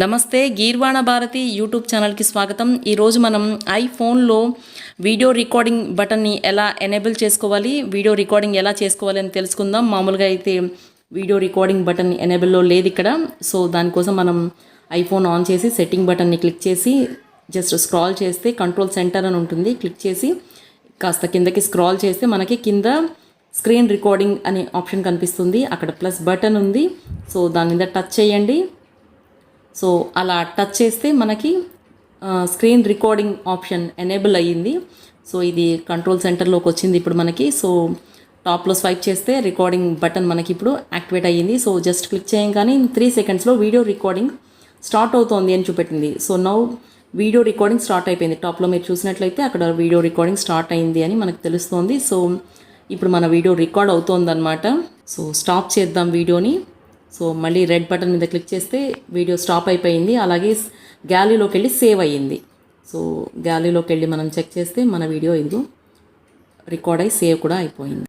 నమస్తే గీర్వాణ భారతి యూట్యూబ్ ఛానల్కి స్వాగతం. ఈరోజు మనం ఐఫోన్లో వీడియో రికార్డింగ్ బటన్ని ఎలా ఎనేబుల్ చేసుకోవాలి, వీడియో రికార్డింగ్ ఎలా చేసుకోవాలి అని తెలుసుకుందాం. మామూలుగా అయితే వీడియో రికార్డింగ్ బటన్ ఎనేబుల్లో లేదు ఇక్కడ. సో దానికోసం మనం ఐఫోన్ ఆన్ చేసి సెట్టింగ్ బటన్ని క్లిక్ చేసి జస్ట్ స్క్రాల్ చేస్తే కంట్రోల్ సెంటర్ అని ఉంటుంది. క్లిక్ చేసి కాస్త కిందకి స్క్రాల్ చేస్తే మనకి కింద స్క్రీన్ రికార్డింగ్ అనే ఆప్షన్ కనిపిస్తుంది. అక్కడ ప్లస్ బటన్ ఉంది. సో దాని మీద టచ్ చేయండి. సో అలా టచ్ చేస్తే మనకి స్క్రీన్ రికార్డింగ్ ఆప్షన్ ఎనేబుల్ అయ్యింది. సో ఇది కంట్రోల్ సెంటర్లోకి వచ్చింది ఇప్పుడు మనకి. సో టాప్లో స్వైప్ చేస్తే రికార్డింగ్ బటన్ మనకి ఇప్పుడు యాక్టివేట్ అయ్యింది. సో జస్ట్ క్లిక్ చేయగానే 3 సెకండ్స్లో వీడియో రికార్డింగ్ స్టార్ట్ అవుతోంది అని చూపెట్టింది. So now video recording start అయిపోయింది. టాప్లో మీరు చూసినట్లయితే అక్కడ వీడియో రికార్డింగ్ స్టార్ట్ అయింది అని మనకు తెలుస్తోంది. సో ఇప్పుడు మన వీడియో రికార్డ్ అవుతోందన్నమాట. సో స్టాప్ చేద్దాం వీడియోని. సో మళ్ళీ రెడ్ బటన్ మీద క్లిక్ చేస్తే వీడియో స్టాప్ అయిపోయింది. అలాగే గ్యాలరీలోకి వెళ్ళి సేవ్ అయ్యింది. సో గ్యాలరీలోకి వెళ్ళి మనం చెక్ చేస్తే మన వీడియో ఇదిగో రికార్డ్ అయ్యి సేవ్ కూడా అయిపోయింది.